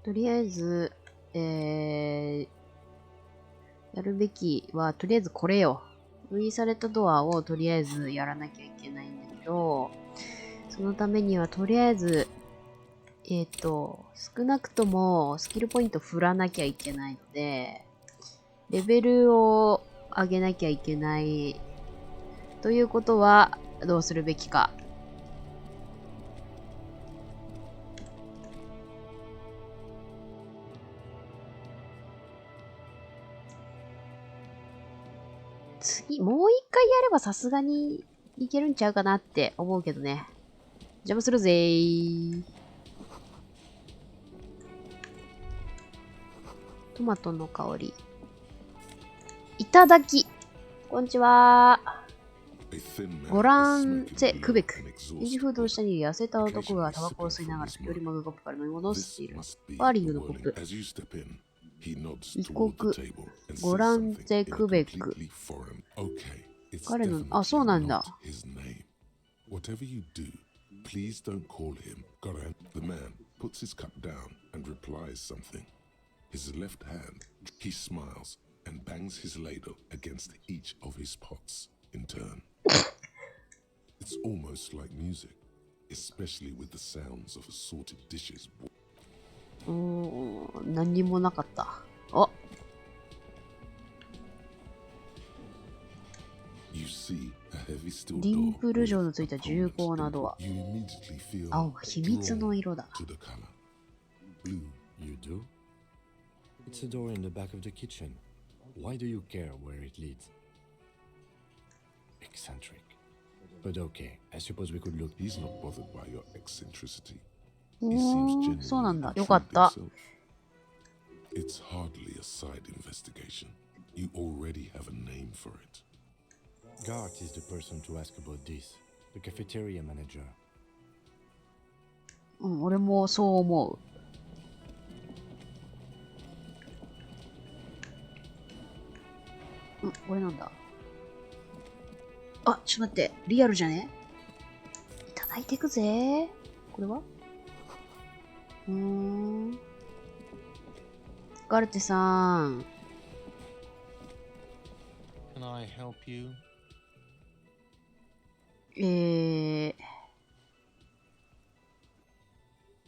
とりあえず、やるべきは、とりあえずこれよ。封印されたドアをとりあえずやらなきゃいけないんだけど、そのためにはとりあえず、少なくともスキルポイント振らなきゃいけないので、レベルを上げなきゃいけない。ということは、どうするべきか。次、もう一回やればさすがにいけるんちゃうかなって思うけどね。邪魔するぜー。トマトの香り。いただき。こんにちは。ゴランツェ・クベク。レンジフードの下に痩せた男がタバコを吸いながら時折マグカップから飲み物を吸っている。バーリングのコップ。異国、ゴランツェ・クベク。彼の、あ、そうなんだ。Whatever you do, please don't call him Goran. The man puts his cup down and replies something. His left hand, he smiles and bangs his ladle against each of his pots in turn. It's almost like music, especially with the sounds of assorted dishes. 何にもなかった。あ、You see a heavy steel ディン door プル with 錠のついた重 a 厚なドア。 You immediately feel 青、秘密の色だ。 drawn to the color. Blue. You do? It's a door in the back of the kitchen. Why do you care where it leads? Eccentric. But okay, I suppose we could look. He's not bothered by your eccentricity. お He seems ー、そうなん genuinely だ。よかっ intrigued た。 himself. It's hardly a side investigation. You already have a name for it. Gart is the person to ask about this. The cafeteria manager. うん、俺もそう思う。うん、これなんだ。あ、ちょっと待って。リアルじゃね？いただいてくぜ。これは？ガルテさん。Can I help you?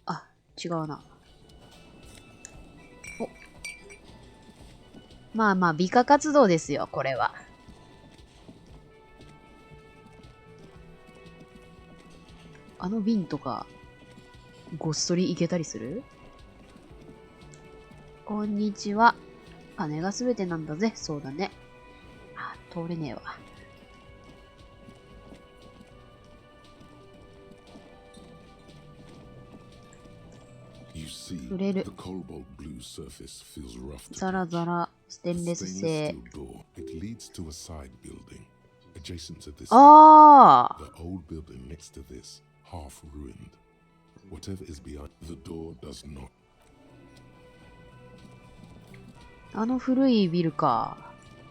あ、違うな。お。まあまあ、美化活動ですよ、これは。あの瓶とか、ごっそりいけたりする？こんにちは。金がすべてなんだぜ。そうだね。あ、通れねえわ。触れる。ザラザラ、ステンレス製。ああ。あの古いビルか。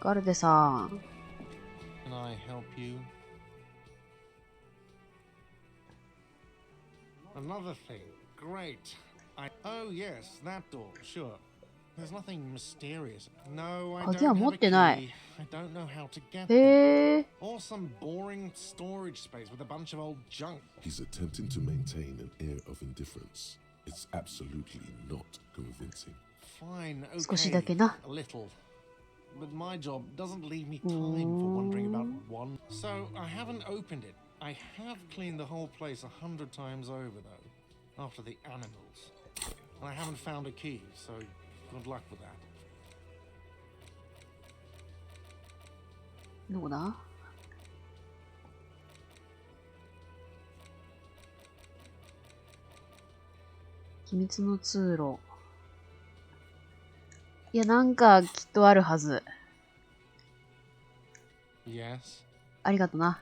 ガルデさん。Can I help you? Another thing. Great. Oh yes, that door. Sure. There's nothing mysterious. No, I don't 鍵は have 持 a ってな key. い。I don't know how to get へ them. え。 Or some boring storage space with a bunch of old junk. He's attempting to maintain an air of indifference. It's absolutely not convincing. Fine, 少しだけ okay, な。 a little. But my job doesn't leave me time for wondering about one. So I haven't opened it. I have cleaned the whole place 100 times over, though, after the animals. And I haven't found a key, so good luck with that. どこだ？秘密の通路。いや、なんかきっとあるはず。Yes. ありがとな。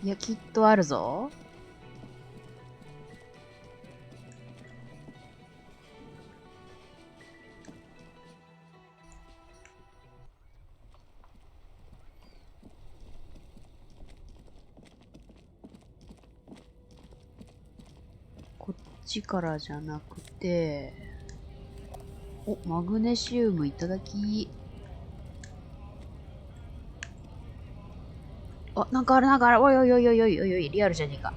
いや、きっとあるぞ。こっちからじゃなくて、お、マグネシウムいただき。あ、なんかあるなんかある。おいおいおいおいおいおいおい、リアルじゃねえか。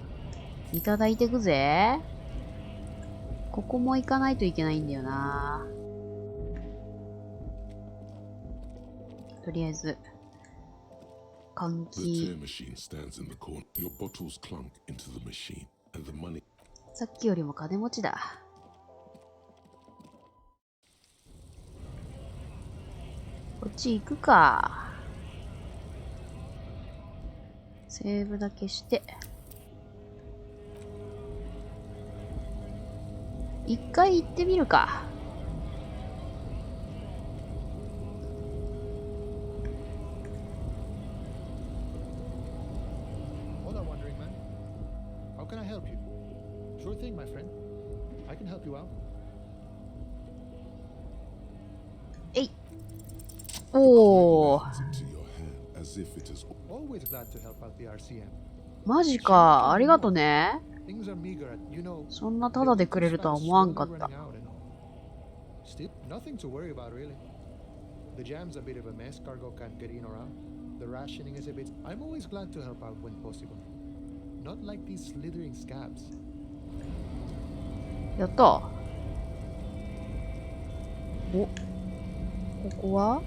いただいてくぜ。ここも行かないといけないんだよな。とりあえず、換 The 気。 tear machine stands in the corner. Your bottles clunk into the machine, and the money. さっきよりも金持ちだ。こっち行くか。セーブだけして。一回行ってみるか。Hola, wandering man. How can I help you? Sure thing, my friend. I can help you out. えい。おー。Hands into your hand as if it is. Always glad to help out the RCM. マジか。ありがとね。 Things are meager at, you know. そんなタダでくれるとは思わんかった。 Still, nothing to worry about, really. The jam's a bit of a mess. Cargo can't get in or out. The rationing is a bit. I'm always glad to help out when possible. Not like these slithering scabs. やった。お、ここは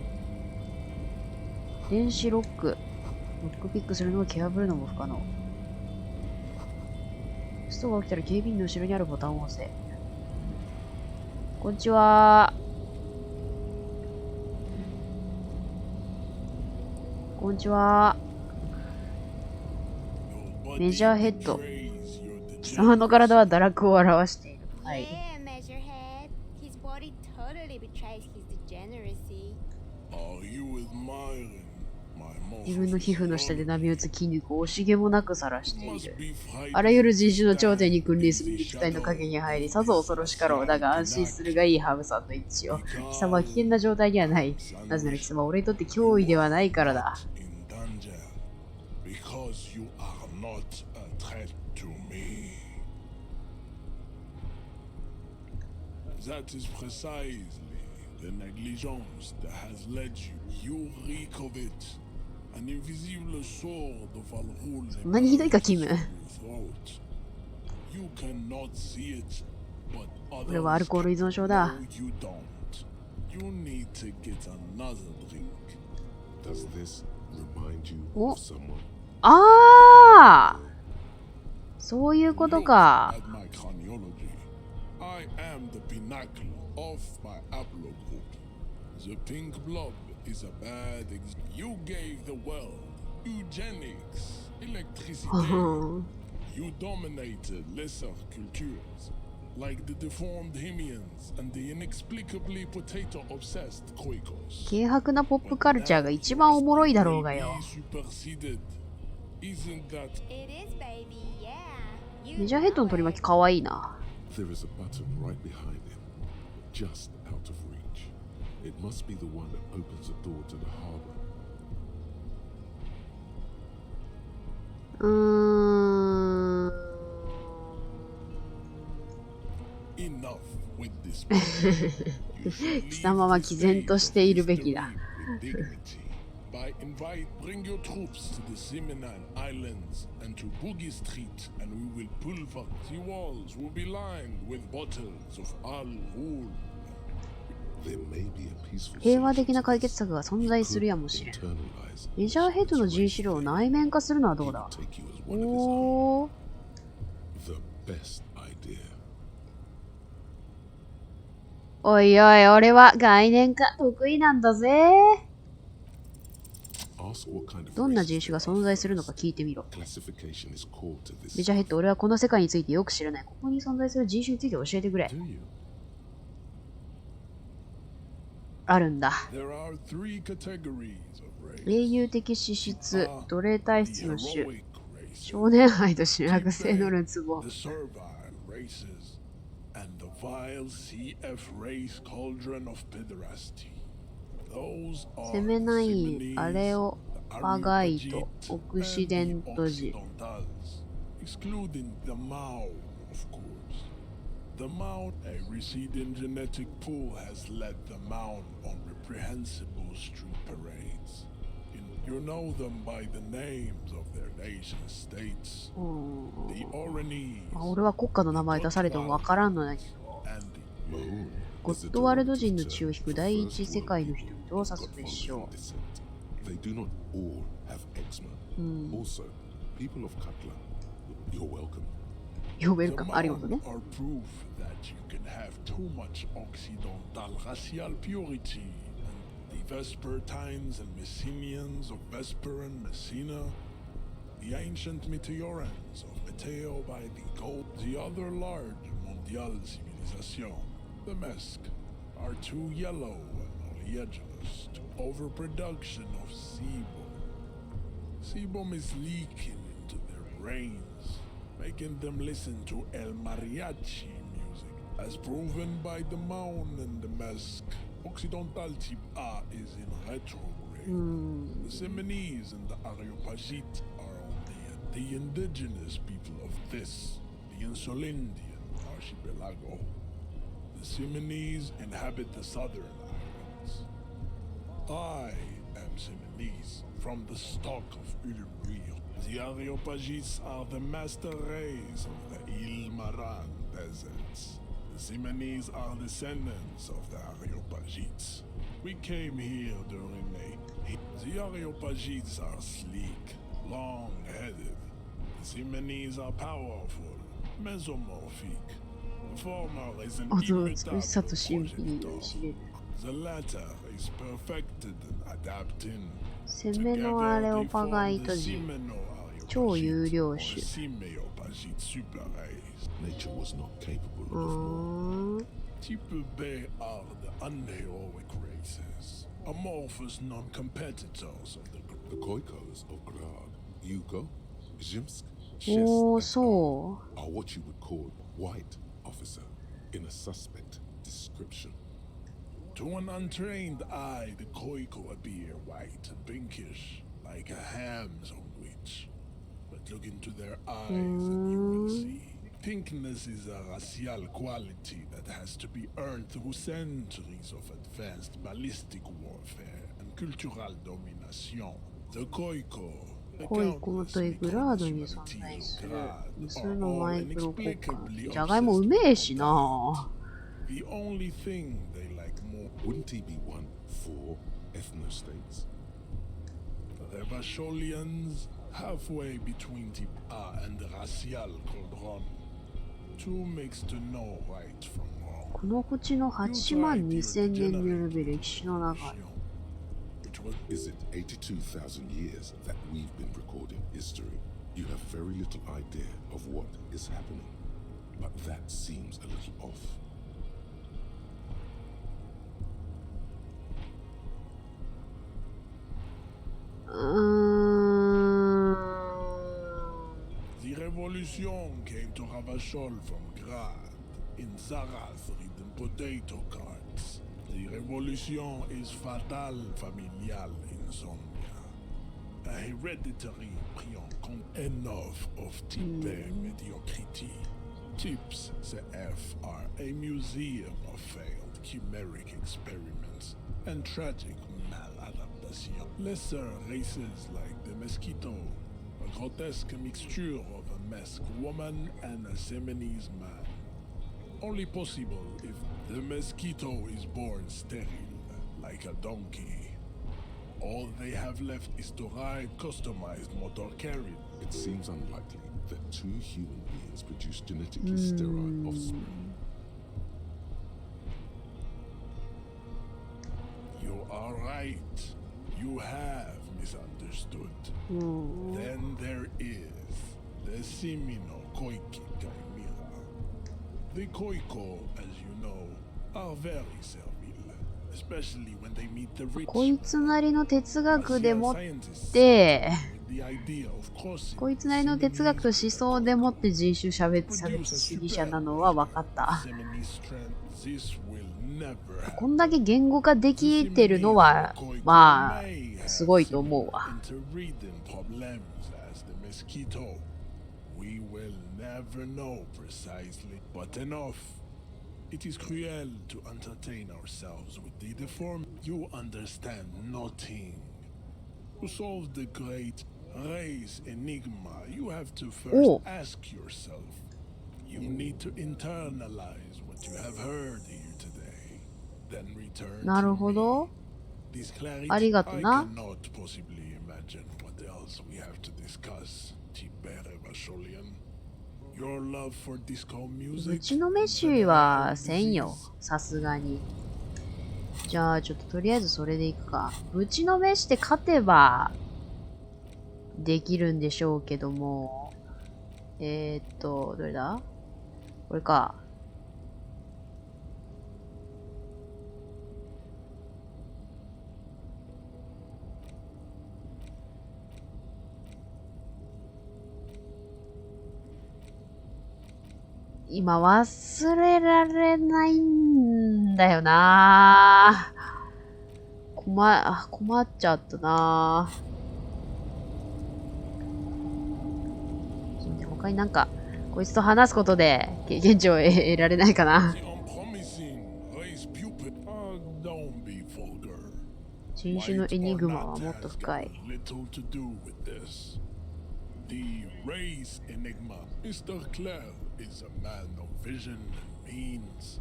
電子ロック。ロックピックするのを蹴破るのも不可能。ストが起きたら警備員の後ろにあるボタンを押せ。こんにちは。こんにちは。メジャーヘッド。貴様の体は堕落を表している。はい。Yeah, Measurehead. His body totally betrays his degeneracy. Are you admiring my 自分の皮膚の下で波打つ筋肉を惜しげもなく晒してい must る。 be fighting あらゆる人種の頂点に君臨する肉体の影に入り、さぞ恐ろしかろう。だが安心するがいいハーブさんの一致を。貴様は危険な状態にはない。なぜなら貴様は俺にとって脅威ではないからだ。 in danger because you are not a threat to me. That is precisely the negligence that has led you. You reek of it. An invisible sword of Al-Ghul そんなにひどいか、キム。 You cannot see it, but 俺はアルコール依存症だ。 you don't. You need to get another drink. Does this remind you Oh. of someone? ああ、そういうことか。 At my craniology, I am the pinnacle of my haplogroup. The pink blob is a bad You gave the world eugenics, electricity. ふふん You dominated lesser cultures, like the deformed Hemians and the inexplicably potato-obsessed Khoikos. 軽薄なポップカルチャーが一番おもろいだろうがよ。 Superseded. Isn't that It is, baby. Yeah. You メジャーヘッドの取り巻きかわいいな。 there is a button right behind him, just out of reach. It must be the one that opens the door to the harbor. うーん。 Enough with this. You should leave 貴様は毅然としているべきだ。 with dignity. Bring your troops to the Seminal Islands and to Boogie Street, and we will pulver. The walls will be lined with bottles of Al-Ghul. There may be a peaceful 平和的な解決策が存在するやもしれん。メジャーヘッドの人種を内面化するのはどうだ。おー。 The best idea. おいおい、俺は概念化得意なんだぜ。 Ask what kind of どんな race 人種が存在するのか聞いてみろ。 classification is called to メ this. ジャーヘッド、俺はこの世界についてよく知らない。ここに存在する人種について教えてくれ。 Do you? あるんだ。 There are three categories of race. 英雄的資質、奴隷体質 The の種、 heroic races, 少年愛と主役性のるつぼ。 the servile races, and the vile CF race cauldron of pederasty. Those are セメナイン、 Simonese, アレオ、 the パガイト、 Areopagite, オクシデン and the ト人。 Occidentals, excluding the Mao, of course. The mound, a receding genetic pool has led the mound on reprehensible street parades. You know them by the names of their nation states. The Oranese, 俺は国家の名前出されてもわからんのだけど、 and the moon ゴッドワルド人の血を引く第一世界の人々を指すでしょ They do not all have eczema. Also, people of Katla, you're welcome. う。呼べるかもありますね。 are proof that you can have too much Occidental racial purity. And the Vespertines and Messenians of Vesper and Messina, the ancient Meteorans of Meteo by the Gold, the other large Mondial civilization, the Mesk, are too yellow and oleaginous to overproduction of sebum. Sebum is leaking into their brains, making them listen to El Mariachi music. As proven by the Maun and the Mesk, Occidental type A is in retrograde. The Seminese and the Areopagite are only the indigenous people of this, the Insulindian archipelago. The Seminese inhabit the southern islands. I am Seminese, from the stock of Ulumwir. The Areopagites are the master race of the Ilmaran deserts. The Seminese are descendants of the Areopagites. We came here during the Areopagites are sleek, long-headed. The Seminese are powerful, mesomorphic. The former is an 美しさと神秘に酔いしれる。 The latter is perfected and adapting. 攻めのアレオパガイト人、超有料種。 Nature was not capable of more. Type B are the unheroic races, amorphous non-competitors of the Koikos of Grad, Yugo, Zhimsk, おー、 Shest, そ are what you would call white officer in a suspect description. To an untrained eye, the Koiko appear white and pinkish, like a ham sandwich. But look into their eyes and you will see. Pinkness is a racial quality that has to be earned through centuries of advanced ballistic warfare and cultural domination. The Koiko, う。コイコとイグラードに存在する無数のマイクロ国家。じゃがいもうめえしな。 the only thing they like more. Wouldn't he be one for ethnostates? The Revacholians, halfway between Type A and the racial Cauldron. Too mixed to know right from wrong. この土地の8万2000年に及ぶ歴史の中で。 Is it 82,000 years that we've been recording history? You have very little idea of what is happening, but that seems a little off. The revolution came to Ravachol from Grad in Zarath ridden potato carts. The revolution is fatal familial insomnia. A hereditary pris en compte enough of type mediocrity. Tips CF are a museum of failed chimeric experiments and tragic maladaptation. Lesser races like the mosquito, a grotesque mixture of a Mesk woman and a Seminese man. Only possible if the mosquito is born sterile, like a donkey. All they have left is to ride customized motor carriage. It seems unlikely that two human beings produce genetically sterile offspring. You are right. You have misunderstood. Then there is the Simino Koiki Chimera. The Koiko, as you know, are very servile, especially when they meet the rich. こいつなりの哲学でもって、 The idea of crossing こいつなりの哲学と思想でもって人種差別主義者なのは分かった。 Semini strength. This will never happen. こんだけ言語化できてるのは、まあ、すごいと思うわ。 Interreading problems as the mosquito. We will never know precisely, but enough It is cruel to entertain ourselves with the deformed. You understand nothing. To solve the great race enigma, you have to first Oh. ask yourself. You need to internalize what you have heard here today. Then return なる to ほ me. ど。 This clarity, ありが I とな。 cannot possibly imagine what else we have to discuss. Tibere Vasholian. Your love for disco ぶ music. ちの飯はせんよ。さすがに。じゃあ、ちょっととりあえずそれでいくか。ぶちの飯って勝てば、できるんでしょうけども。どれだ？これか。今忘れられないんだよな。困っちゃったな。他になんか、こいつと話すことで経験値を得られないかな。 The unpromising race pupil. Don't be vulgar. 人種のエニグマはもっと深い。 Little to do with this. The race enigma. Mr. Clare is a man of vision and means.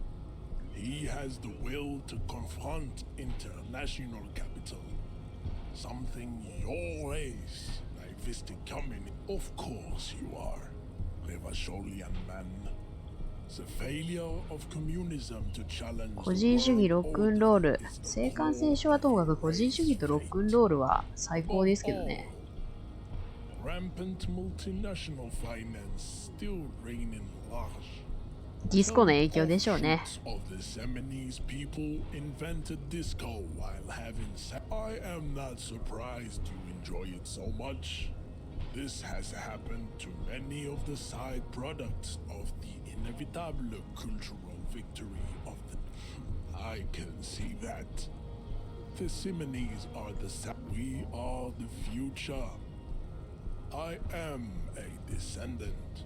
He has the will to confront international capital. Something your race, naivistic coming. Of course you are. Revasholian man. The failure of communism to challenge 個人主義ロックンロール。 the 性感染症はともかく個人主義とロックンロールは最高ですけどね。 Rampant multinational finance still reigning large. ディスコの影響でしょうね。 Of the Seminese people invented disco while having sex. I am not surprised you enjoy it so much. This has happened to many of the side products of the inevitable cultural victory of the... I can see that. The Seminese are the... We are the future. I am a descendant.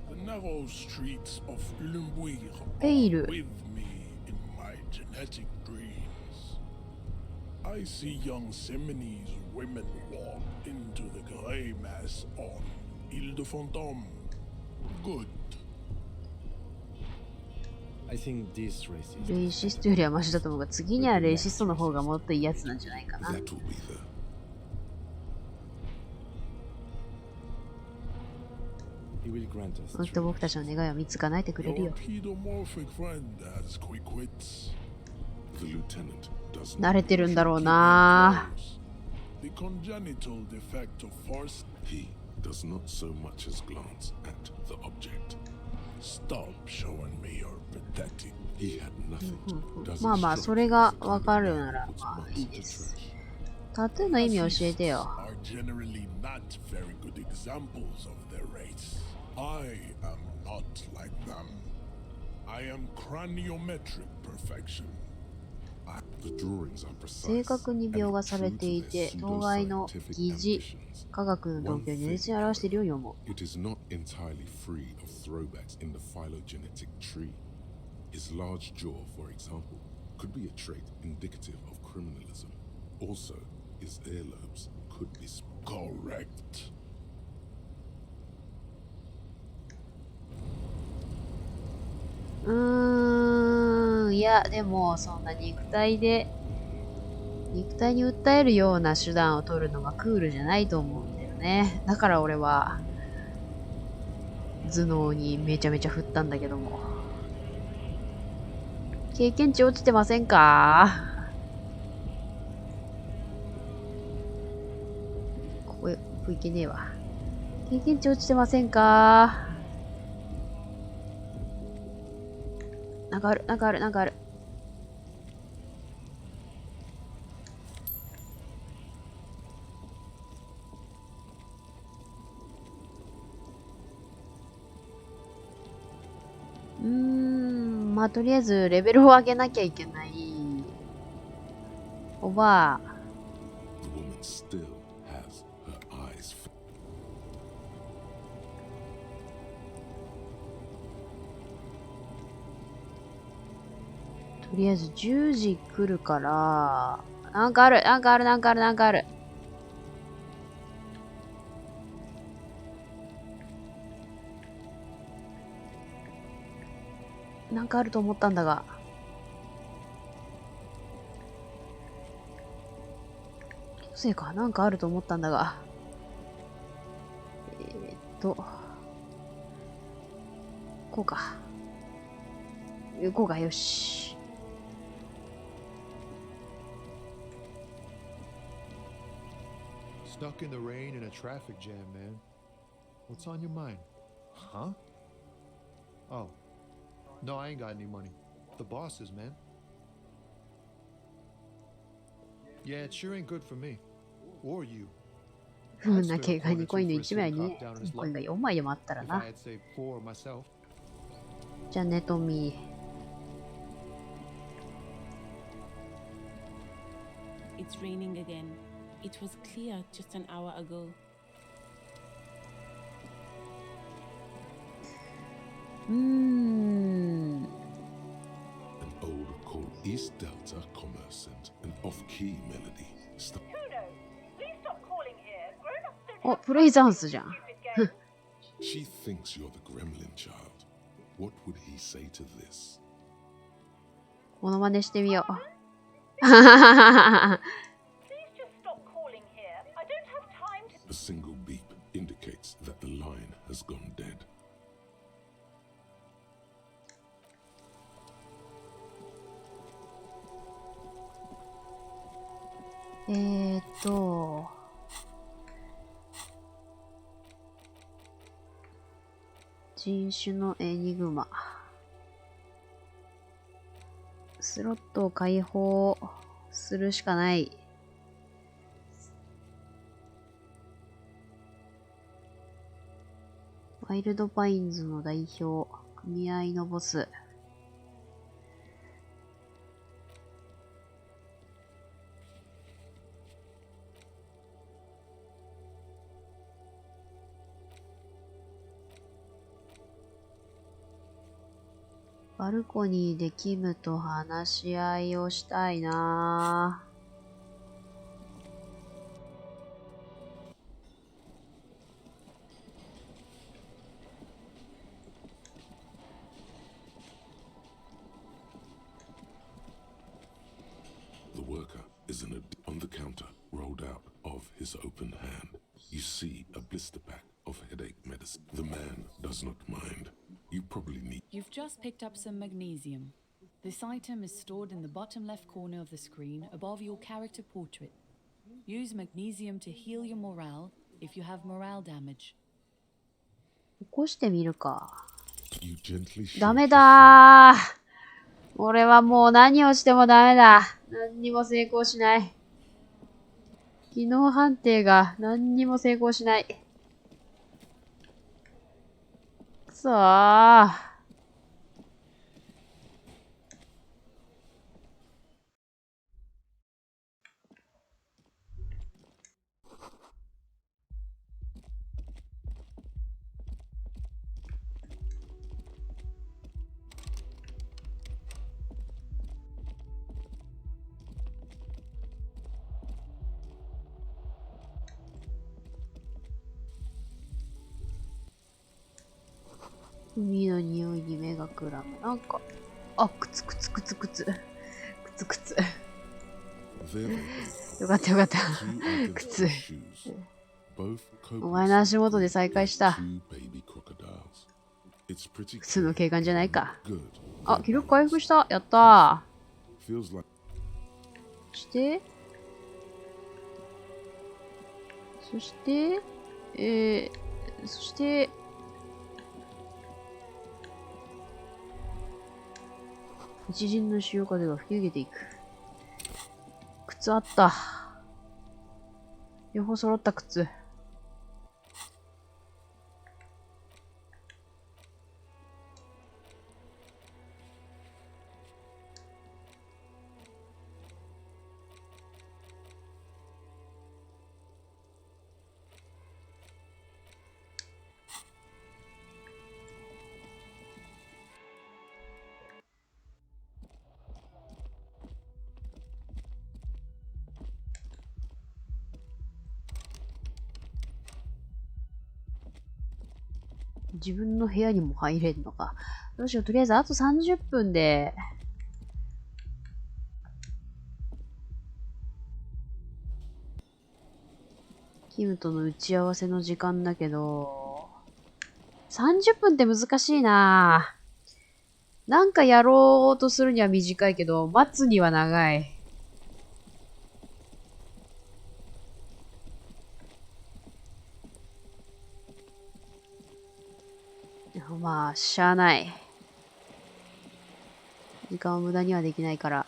The narrow streets of Lumbuir Peil. are with me in my genetic dreams. I see young Seminese women walk into the grey mass on Ile de Fantôme. Good. I think this racist. レイシストよりはマシだと思うが、次にはレイシストの方がもっといいやつなんじゃないかな。 That will be the... He will grant us ほんと僕たちの願いを3つ叶えてくれる Your よ。 pedomorphic friend has quick wits. The lieutenant doesn't 慣れてるんだろうな。 The congenital defect of force. He does not so much as glance at the object. Stop showing me your pathetic. He had nothing. Does まあ it まあ、 strike それ you が as the わ kind か of る man なら who puts まあ money いい in で the す。 trash? タトゥーの意味教えてよ。 Are generally not very good examples of their race. I am not like them. I am craniometric perfection. The drawings are 正 precise 確に描画されていて、 and 当該の pseudoscientific 疑似 ambitions. 科学の動機を如実に表しているように思う。 It is not entirely free of throwbacks in the phylogenetic tree. His large jaw, for example, could be a trait indicative of criminalism. Also, his earlobes could be correct. いや、でも、そんな肉体に訴えるような手段を取るのがクールじゃないと思うんだよね。だから俺は、頭脳にめちゃめちゃ振ったんだけども。経験値落ちてませんか？ここいけねえわ。経験値落ちてませんか？なんかある。まあとりあえずレベルを上げなきゃいけない。おばあ。 The woman still has her eyes. とりあえず10時来るから、なんかある。なんかある。なんかあると思ったんだが。気のせいか。なんかあると思ったんだが。こうか。こうか、よし。Stuck in the rain in a traffic jam, man. What's on your mind? Huh? Oh. No, I ain't got any money. The bosses, man. Yeah, it sure ain't good for me. Or you. 不運な怪我にコインの1枚に、コインが4枚でもあったら If な。 I had saved 4 of myself. じゃあね、トミー。It's raining again. It was clear just an hour ago. An old called East Delta Commerce and an off-key melody. Oh, お、プレイザンスじゃん。She thinks you're the gremlin child. What would he say to this? モノマネしてみよう。A single beep indicates that the line has gone dead. 人種のエニグマ。スロットを解放するしかない。ワイルドパインズの代表、組合のボス。バルコニーでキムと話し合いをしたいなぁ。The worker is on the counter, rolled out of his open hand. You see a blister pack of headache medicine. The man does not mind. You probably need. You've just picked up some magnesium. This item is stored in the bottom left corner of the screen above your character portrait. Use magnesium to heal your morale if you have morale damage. 起こしてみるか。You gently shake ダメだー。俺はもう何をしてもダメだ。何にも成功しない。機能判定が何にも成功しない。くそー。海の匂いに目がくらむ。なんか、あ、靴。よかったよかった。靴。お前の足元で再会した。普通の警官じゃないか。あ、記録回復した。やったー。そして、一陣の潮風が吹き抜けていく。靴あった。両方揃った靴。自分の部屋にも入れんのか。どうしよう、とりあえずあと30分で。キムとの打ち合わせの時間だけど、30分って難しいな。なんかやろうとするには短いけど、待つには長い。まあ、しゃあない。時間を無駄にはできないから。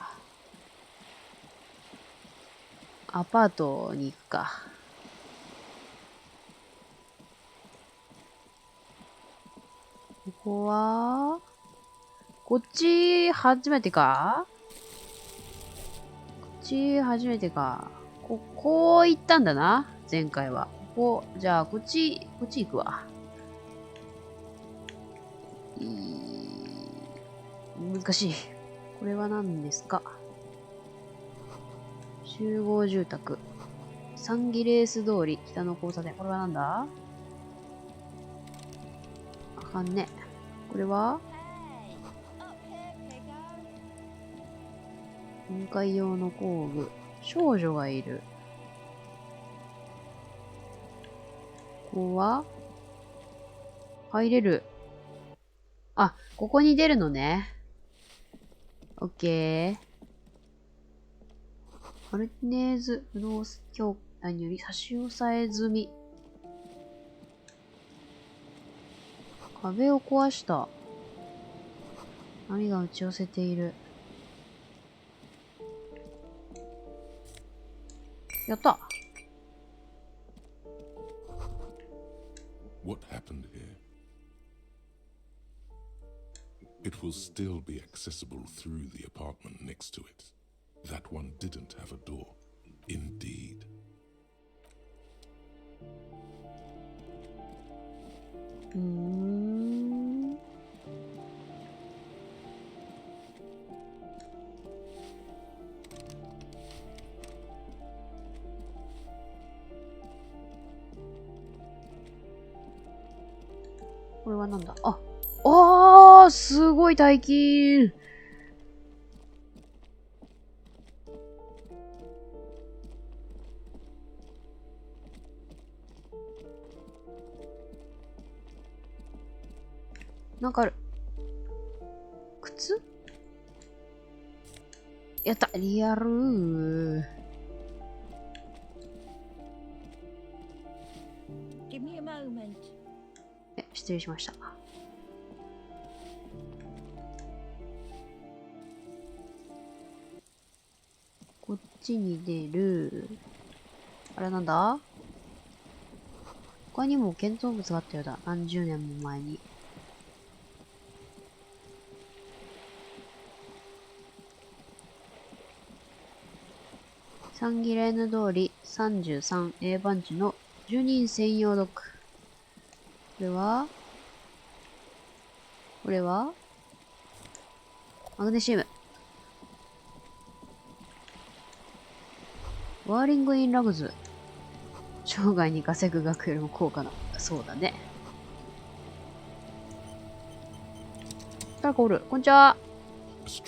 アパートに行くか。ここはこっち初めてか？こっち初めてか。こう行ったんだな。前回は。じゃあこっち行くわ。難しい。これは何ですか？集合住宅。サンギレース通り、北の交差点。これはなんだ？あかんね。これは雲海用の工具。少女がいる。ここは入れる。あ、ここに出るのね。オッケー。マルティネーズ不動協会により差し押さえ済み。壁を壊した。波が打ち寄せている。やった。What happened here? It will still be accessible through the apartment next to it. That one didn't have a door. Indeed. ?これはなんだ？あー、すごい大金。なんかある。靴？やった。リアルー。Give me a moment. 失礼しました。こっちに出る。あれなんだ？他にも建造物があったようだ。何十年も前に。サンギレーヌ通り 33A 番地の住人専用ドック。これはマグネシウム。ワーリングインラグズ。生涯に稼ぐ額よりも高価な。そうだね。誰かおる。こんにちは。ジ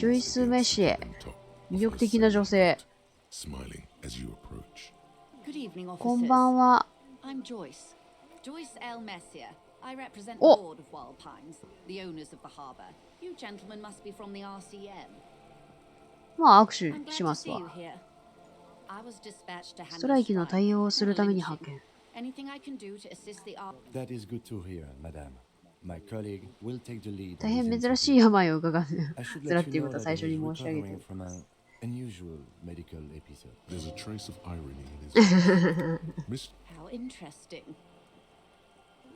ョイス・メシエ。魅力的な女性。こんばんは。Joyce L. Messier. I represent the Oh. board of Wild Pines, the owners of the harbour. You gentlemen must be from the RCM. まあ、握 I'm 手 glad しま to す see わ。 you here. I was dispatched to スト handle ライキの strike. 対応をするために Small 派遣。 Anything I can do to assist the art. That is good to hear, madame. My colleague will take the lead. 大 on 変 this 珍しい interview. 病を伺う。 I should ずらっ let てい you うこ know とは that 最 he 初に is 申し上げて recovering from an unusual medical episode. There's a trace of irony in his Miss How interesting.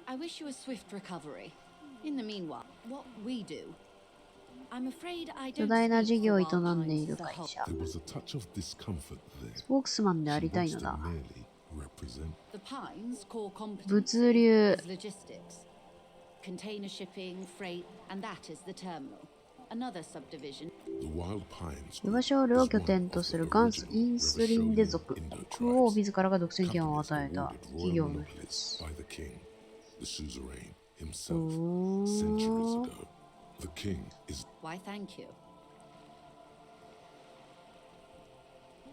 I wish you a swift recovery. In the meanwhile, what we do. I'm afraid I 巨 don't 大な speak 事 for 業を営 Wild んでい Pines る as a 会 whole. 社。 there was a touch of discomfort there. スポークスマンであ She りたい wants の to だ。 merely represent. The Pines' core 物 competency 流。 is logistics. Container shipping, freight, and that is the terminal. Another subdivision. The Wild Pines ユバ Group ショールを is 拠 one 点 of と the する元祖 original インスリン Rebel デ族。 Indo 国王 tribes. 自らが独占権を Companies 与えた awarded 企 royal 業の一 monopolies つ。 by the king. the suzerain himself centuries ago. The king is Why, thank you.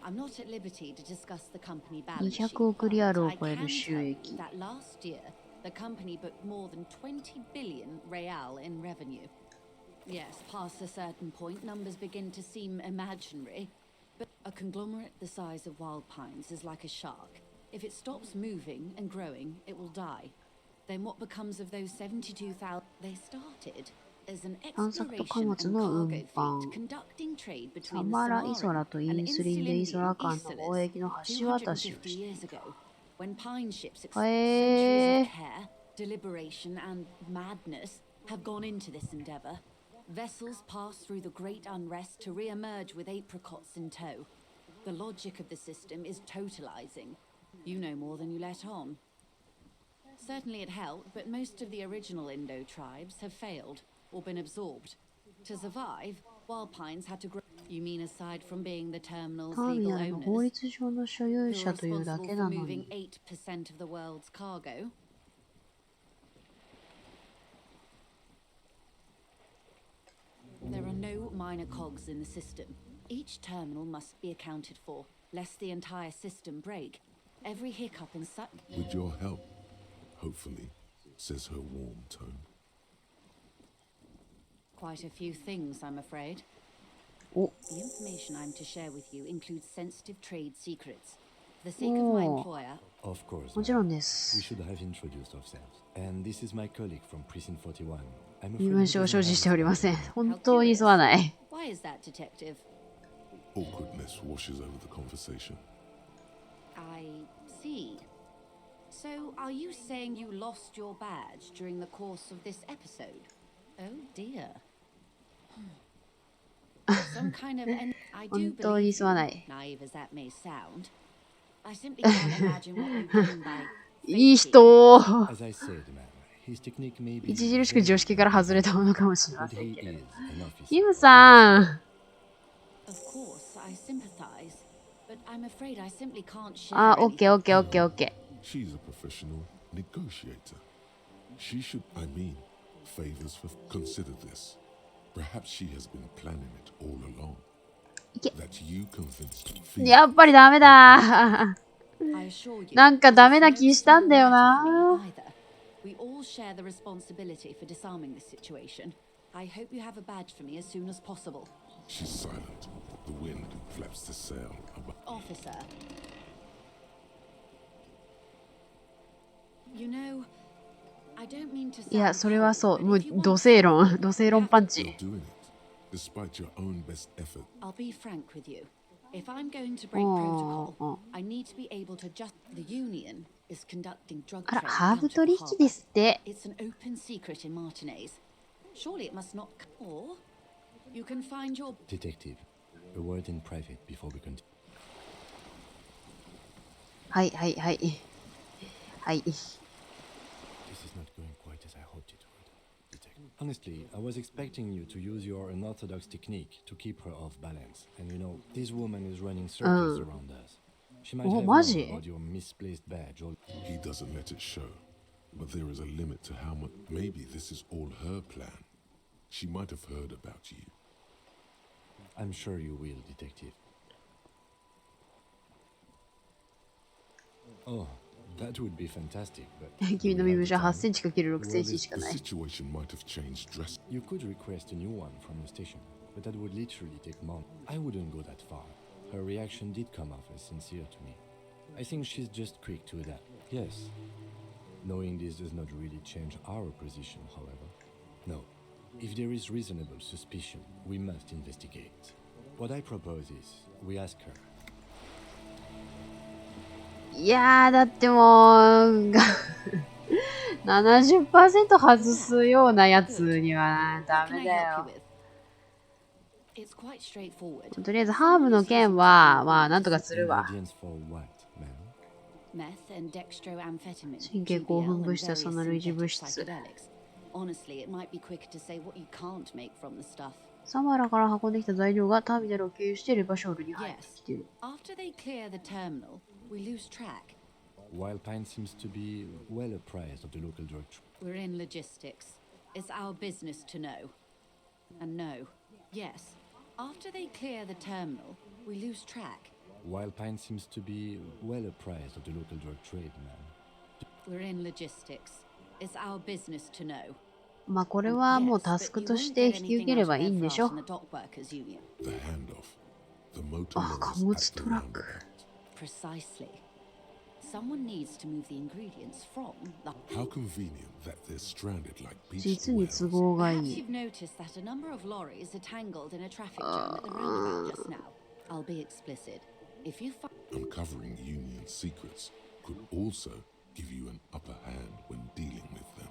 I'm not at liberty to discuss the company balance sheet, 200億リアルを but 超 I える can 収 tell you 益。 that last year the company booked more than 20 billion real in revenue. Yes, past a certain point, numbers begin to seem imaginary. But a conglomerate the size of Wild Pines is like a shark. If it stops moving and growing, it will die. Then what becomes of those 72,000? They started as an 探索と貨 exploration 物 and の cargo 運 fleet 搬。 conducting trade サ between the マラ・イソ Samaran ラと and インスリンド・イソラ Insulindian 間の貿 Isolas 易の橋渡しを 250してい years た。 ago, when pine ships expressed へ centuries え of care, deliberation, and madness have gone into this endeavor. Vessels pass through the great unrest to re-emerge with apricots in tow. The logic of the system is totalizing. You know more than you let on. Certainly it helped, but most of the original Indo tribes have failed or been absorbed. To survive, Wild Pines had to grow. You mean aside from being the terminal's ターミ legal ナルの法 owners, 律上の所有 who are 者というだ responsible け for なの moving に。 8% of the world's cargo? There are no minor cogs in the system. Each terminal must be accounted for, lest the entire system break. Every hiccup in such... with your help, hopefully, says her warm tone. Quite a few things, I'm afraid. お、 The information I'm to share with you includes sensitive trade secrets. For the sake of my Oh. employer, Of course. もちろんで We す。 should have introduced ourselves. And this is my colleague from Precinct 41. I'm 身 afraid 分 he 証を doesn't 所 have 持 his しておりません。 phone. 本当に急がない。 why is that, detective? Awkwardness washes over the conversation. I see. So, are you saying you lost your badge during the course of this episode? Oh dear. Some kind of... I do 本当に believe 急がな you, い。 naive as that may sound. I simply can't imagine what you gain by いい faking. 人。 As I said, ma'am, his technique may be 著しく very 常識から外れたものかもしれま but せん he けれど。 is an officer. キムさん。 Of course, I sympathize. But I'm afraid I simply can't share あ、オッケー anything. オッケーオッケーオッケ She's a professional negotiator. She should, I mean, favors for. Consider this. Perhaps she has been planning it all along. Yeah. That you convinced ー。 Fee やっぱりダメだ。 I assure you, なんか this ダメ is な no 気したんだよ small matter な。 for me either. We all share the responsibility for disarming this situation. I hope you have a badge for me as soon as possible. She's silent. The wind flaps the sail above. Officer. You know, I don't mean to いや、 sound それは cold, そう。 but もう if you want 土星論。土星論パン You're チ。 doing it, despite your own best effort. I'll be frank with you. If I'm going to break Oh, protocol, I need to be able to just... The Union is conducting drug あら、 trade ハー out ブ of 取 the 引で harbor. すって。 It's an open secret in Martinez. Surely it must not... Or you can find your... Detective, a word in private before we continue. はいはいはい。はい。 This is not going quite as I hoped it would. Detective. Honestly, I was expecting you to use your unorthodox technique to keep her off balance. And you know, this woman is running circles around us. She might Oh, have known maji? about your misplaced badge or... He doesn't let it show. But there is a limit to how much. Maybe this is all her plan. She might have heard about you. I'm sure you will, Detective. Oh, that would be fantastic, but... 君の身分証8センチ ×6 セン Well, チしか The ない。 situation might have changed drastically. You could request a new one from the station, but that would literally take months. I wouldn't go that far. Her reaction did come off as sincere to me. I think she's just quick to adapt. Yes. Knowing this does not really change our position, however. No. If there is reasonable suspicion, we must investigate. What I propose is, we ask her. いやー、だってもう、70% 外すようなやつにはダ What can メ I だ help よ you。with? It's quite straightforward. とりあえずハーブの件は、まあ、なんとかするわ。 Ingredients for what, ma'am? Meth and dextroamphetamine. 神経興 GBL 奮 and 物質は various その類似 synthetic 物質。 psychedelics. Honestly, it might be quicker to say what you can't make from the stuff. サマラから運んできた材料がターミナルを経由してレバショールに入ってきている。 After they clear the terminal, we lose track. While Pine seems to be well apprised of the local drug trade. We're in logistics. It's our business to know. And no, yes, after they clear the terminal, we lose track. While Pine seems to be well apprised of the local drug trade, ma'am. We're in logistics. It's our business to know. まあこれはもう Yes, タス but ク you とし won't て get 引き受 anything けれ out ば of いいん their でし flash ょ in the dockworkers union. The handoff. The motor あ、貨 lorries 物 at ト the ラック。 roundabout. Precisely. Someone needs to move the ingredients from the... How convenient that they're stranded like beached 実に whales. 都合がい Perhaps い。 you've noticed that a number of lorries are tangled in a traffic jam at the roundabout just now. I'll be explicit. If you find... Uncovering union secrets could also give you an upper hand when dealing with them.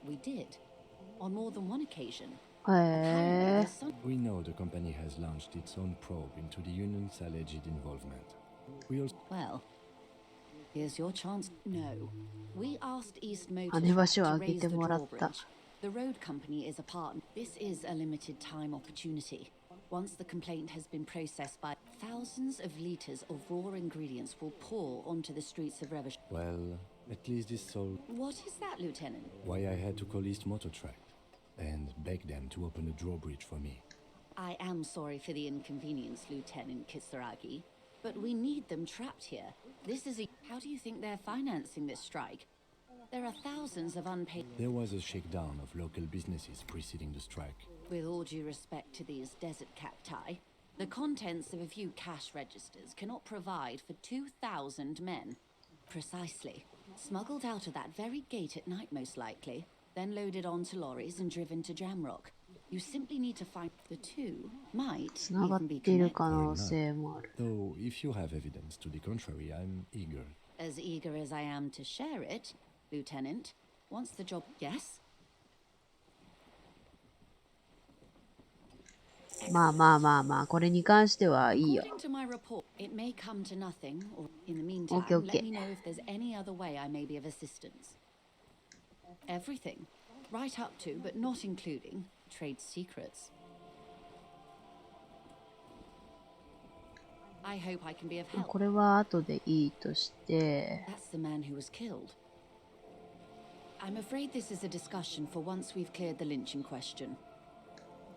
We did. On more than one occasion. へ Apparently, え there's。some... We know the company has launched its own probe into the union's alleged involvement. We also Well, here's your chance. No. We asked East Motor 跳ね Track 橋を to 開け raise て the もらった。 drawbridge. The road company is a partner. This is a limited time opportunity. Once the complaint has been processed by thousands of liters of raw ingredients will pour onto the streets of Revish. well, at least this solved What is that, Lieutenant? why I had to call East Motor Track and beg them to open a drawbridge for me. I am sorry for the inconvenience, Lieutenant Kisaragi, but we need them trapped here. This is a... How do you think they're financing this strike? There are thousands of unpaid... There was a shakedown of local businesses preceding the strike. With all due respect to these desert cacti, the contents of a few cash registers cannot provide for 2,000 men. Precisely. Smuggled out of that very gate at night, most likely, then loaded onto lorries and driven to Jamrock. You simply need to find the two might つながっ even be ている connected. 可能性もある。 Though, if you have evidence to the contrary, I'm eager. As eager as I am to share it, Lieutenant. Once the job... Yes? まあまあまあまあ、これに関してはいいよ。 According to my report, it may come to nothing, or in the meantime, Okay, okay. let me know if there's any other way I may be of assistance. Everything. Right up to, but not including, trade secrets. I hope I can be of help. これは後でいいとして、 That's the man who was killed. I'm afraid this is a discussion for once we've cleared the lynching question.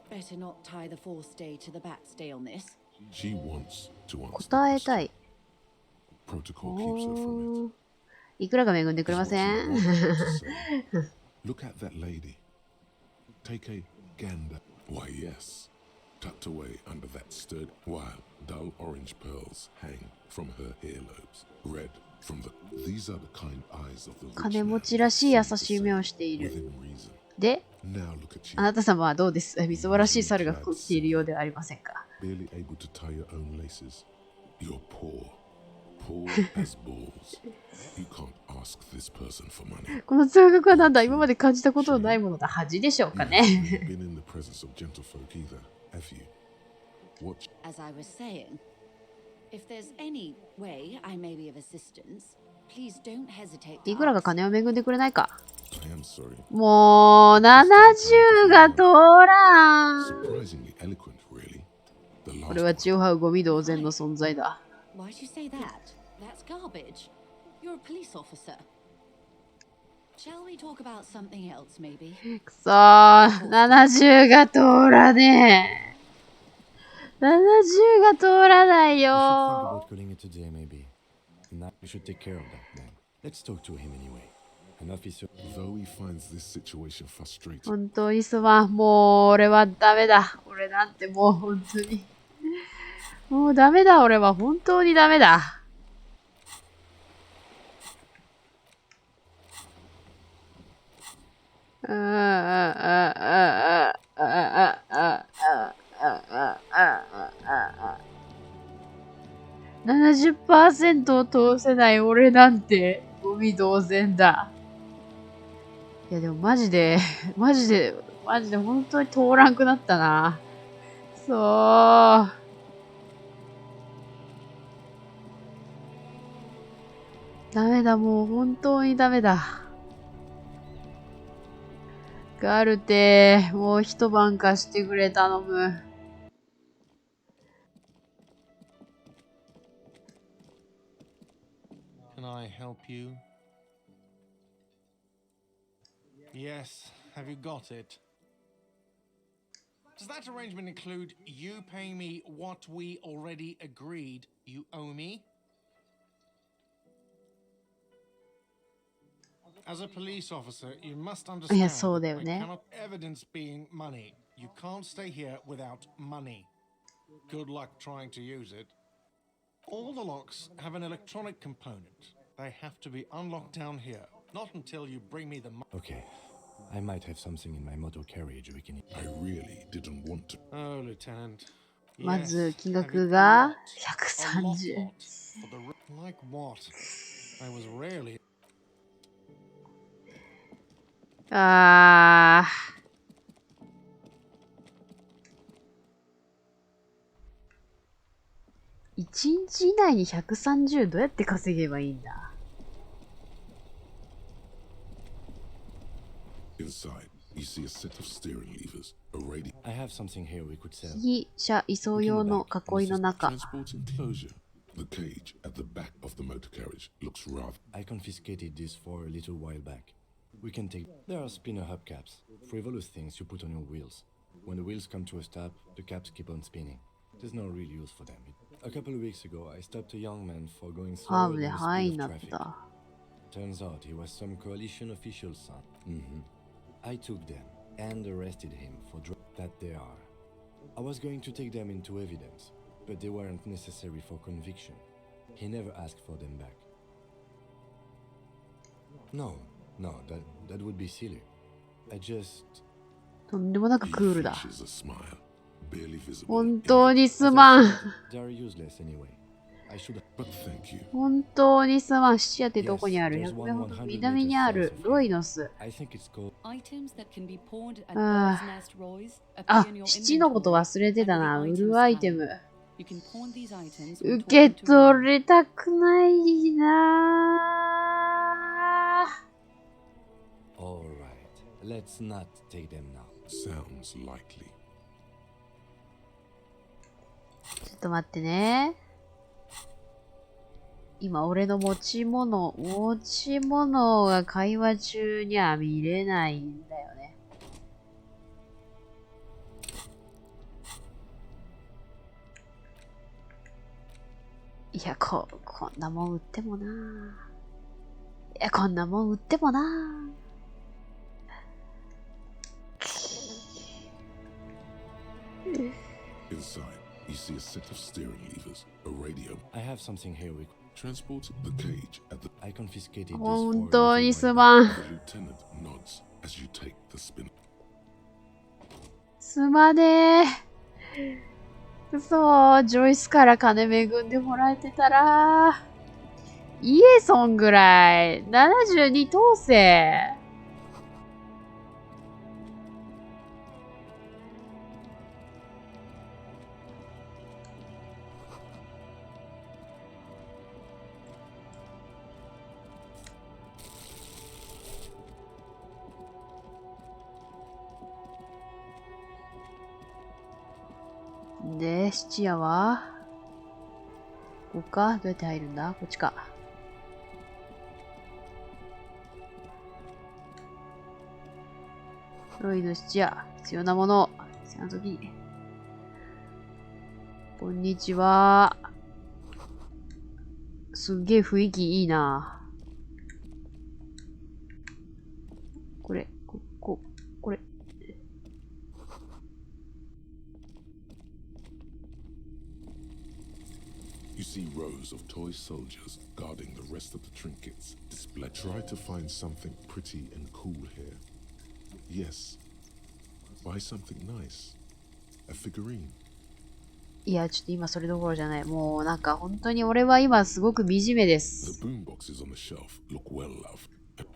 Better not tie the fourth day to the backstay on this. She wants to answer the 答えた question. い。 Protocol keeps her from お it. ーいくらが恵んでくれま It's せ what ん she wanted to say. Look at that lady. Take a gander. Why, yes. Tucked away under that sturdy, while dull orange pearls hang from her earlobes. Red from the... These are the kind eyes of the rich 金 man 持ちらしい優 who しい目をしてい say る。 within reason. で、 Now look at あな you. た様はどうです？みすぼらしい猿が服を着ているようではありませんか？ Barely able to tie your own laces. You're poor. Poor as balls. You can't ask this person for money. この通学はなんだ？今まで感じたことのないものだ。恥でしょうか You've ね。 never been in the presence of gentlefolk either, have you? Watch. As I was saying, if there's any way I may be of assistance, please don't hesitate to いくらが ask. 金を恵んでくれないか。 I am sorry. もう、70が通らん。 Surprisingly eloquent, really. The こ last れは one. 血を這うゴミ同然の存在だ。 Why'd you say that? That's garbage. You're a police officer. Shall we talk about something else, maybe? くそー、70が通らねえ。70が通らない We should think よ about calling it a day, maybe. Now we should take care of that man. Let's talk to him anyway. An officer. Though he finds this situation frustrating, 本当にすまん。もう、俺はダメだ。俺なんてもう本当に。もうダメだ、俺は本当にダメだ。70% を通せない俺なんてゴミ同然だ。いやでもマジで本当に通らんくなったな。そう。ダメだ、もう本当にダメだ。ガルテ、もう一晩貸してくれ、頼む。Can I help you? Yes, have you got it? Does that arrangement include you paying me what we already agreed you owe me? As a police officer, you must understand that I cannot evidence being money. You can't stay here without money. Good luck trying to use it. All the locks have an electronic component. They have to be unlocked down here. Not until you bring me the money. Okay. I might have something in my motor carriage we can... I really didn't want to. Oh, Lieutenant. まず金額が130。Like what? I was rarely. あー。1日以内に130どうやって稼げばいいんだ。Inside, you see a set of steering levers, a radio. I have something here we could sell. 被車移送用の囲いの中。Transport enclosure. The cage at the back of the motor carriage looks rather. I confiscated this for a little while back. We can take... There are spinner hubcaps, frivolous things you put on your wheels. When the wheels come to a stop, the caps keep on spinning. There's no real use for them. A couple of weeks ago, I stopped a young man for going slower than the speed of traffic. Turns out he was some coalition official's son. I took them and arrested him for that they are. I was going to take them into evidence, but they weren't necessary for conviction. He never asked for them back. No, that would be silly. I just... とんでもなくクールだ。 Flashes a smile, barely visible. 本当にすまん。They are useless anyway. I should... But thank you. 本当にすまん。質屋ってどこにある？ 100 名ほど南にあるロイノス。I think it's called... Items that can be pawned at Ah. Bird's Nest Roy's あ appear in、your 七のこと忘れてたな。 inventory 売 and る the ア items イテム。 found. You can pawn these items when 受け talking to 取りたくないなぁ。 All right, let's not take them now. Sounds likely. ちょっと待ってね。今、俺の持ち物が会話中には見れないんだよね。いや、こんなもん売ってもな。いや、こんなもん売ってもな。Inside, you see a set of steering levers, a radio. I have something here we... Transport the cage at the... I confiscated this for... 本当にすまん。 The lieutenant nods as you take the spin. すまねえ。そう、ジョイスから金恵んでもらえてたら、イエソンぐらい、72当選。で、質屋はここか？どうやって入るんだ？こっちか。ロイの質屋、必要なもの、必要な時に。こんにちは。すっげえ雰囲気いいな。これ。You see rows of toy soldiers guarding the rest of the trinkets displayed. Try to find something pretty and cool here. Yes. Buy something nice. A figurine. いや、ちょっと今それどころじゃない。もうなんか本当に俺は今すごく惨めで The す。 boomboxes on the shelf look well loved.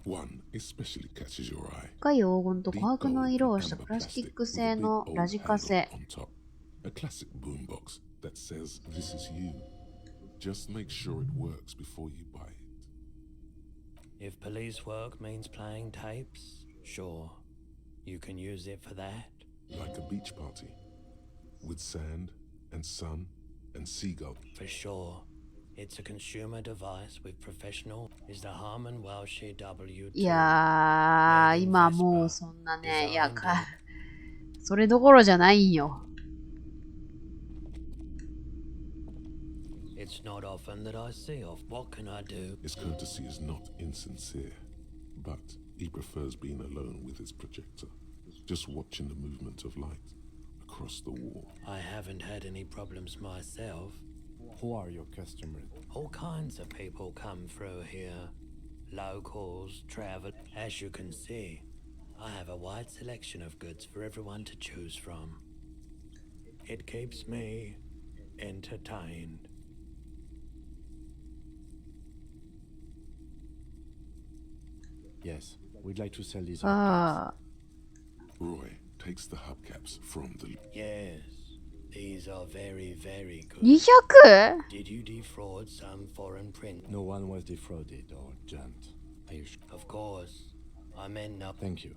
One especially catches your eye. 深い黄金と琥珀の色をしたプラスチック製のラジカセ。 On top. A classic boombox that says this is you. Just make sure it works before you buy it. If police work means playing tapes, sure. You can use it for that. Like a beach party. With sand and sun and seagull. For sure. It's a consumer device with professional. Is the Harman Welsh W2? いやー、今もうそんなね、いや、それどころじゃないんよ。It's not often that I see off. What can I do? His courtesy is not insincere, but he prefers being alone with his projector, just watching the movement of light across the wall. I haven't had any problems myself. Who are your customers? All kinds of people come through here. Locals, travel. As you can see, I have a wide selection of goods for everyone to choose from. It keeps me entertained. Yes, we'd like to sell these. Roy takes the hubcaps from the... Yes, these are very, very good. 200? Did you defraud some foreign print? No one was defrauded or jumped. Are you sure? Of course. I meant not. Thank you.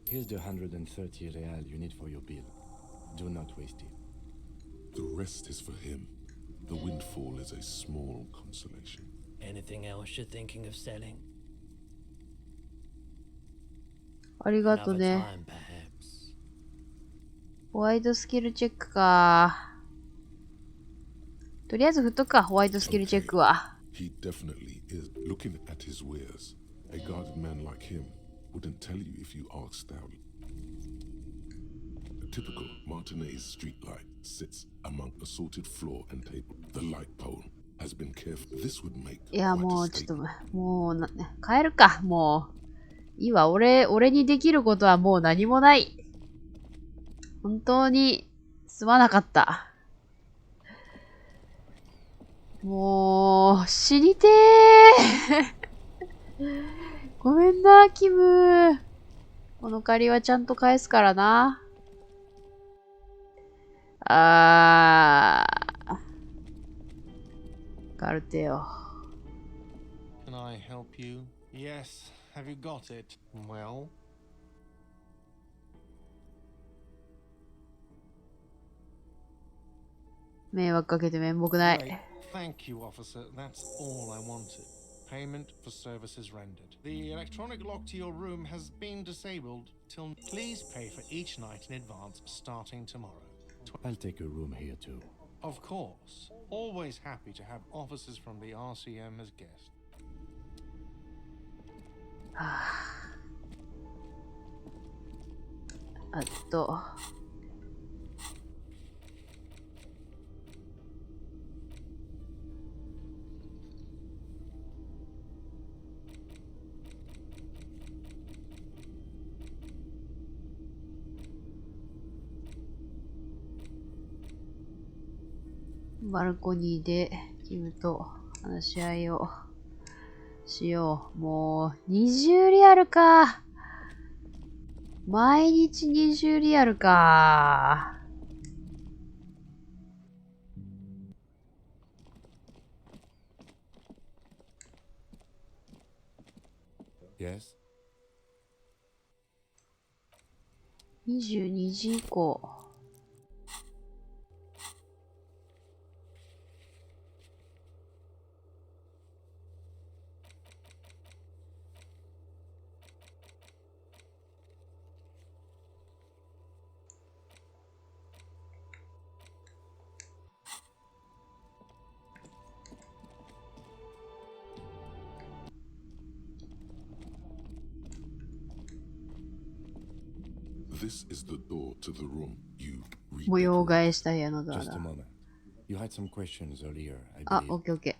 Here's the 130 real you need for your bill. Do not waste it. The rest is for him. The windfall is a small consolation. Anything else you're thinking of selling? ありがと Another ね。 time, perhaps. ホワイトスキルチェックか。とりあえず振っとくか、ホワイトスキルチェックは。He definitely is. Looking at his wares, a guarded man like him wouldn't tell you if you asked out. A typical Martinez street light sits among assorted floor and table. The light pole has been careful. This would make いや、 quite a もうちょっと、 statement. もう帰るか、もう。いいわ、俺にできることはもう何もない。本当にすまなかった。もう、死にてー。ごめんな、キム。この借りはちゃんと返すからな。カルテよ。Can I help you? Yes. Have you got it? Well? 迷惑かけて面目ない。 Great. Thank you, officer. That's all I wanted. Payment for services rendered. The electronic lock to your room has been disabled till... Please pay for each night in advance starting tomorrow. I'll take a room here too. Of course. Always happy to have officers from the RCM as guests. あと。バルコニーでキムと話し合いをしよう。もう20リアルか。毎日20リアルか。Yes? 22時以降。This is the door to the room you 模様 redecorated. 替えした部屋のドア Just a だ。 moment. You had some questions earlier, I あ、 believe. オッケーオッケー。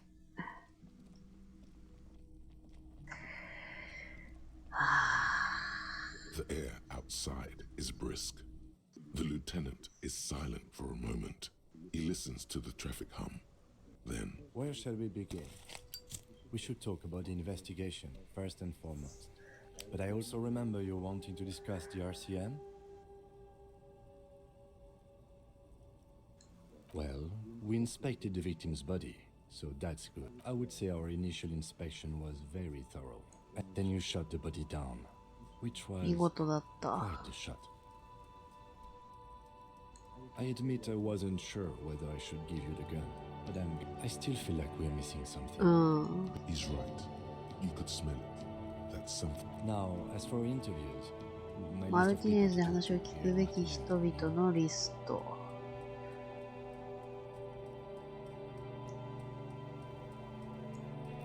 The air outside is brisk. The lieutenant is silent for a moment. He listens to the traffic hum. Then, Where shall we begin? We should talk about the investigation, first and foremost. But I also remember you wanting to discuss the RCM? Well, we inspected the victim's body, so that's good. I would say our initial inspection was very thorough. And then you shot the body down, which was 見事だった。 quite a shot. I admit I wasn't sure whether I should give you the gun. But I still feel like we're missing something. うん。 He's right. You could smell it. That's something. Now, as for interviews, my マ list ル of ティネー people ズで to 話を talk 聞 to く here べ in き Martinez. 人々のリスト。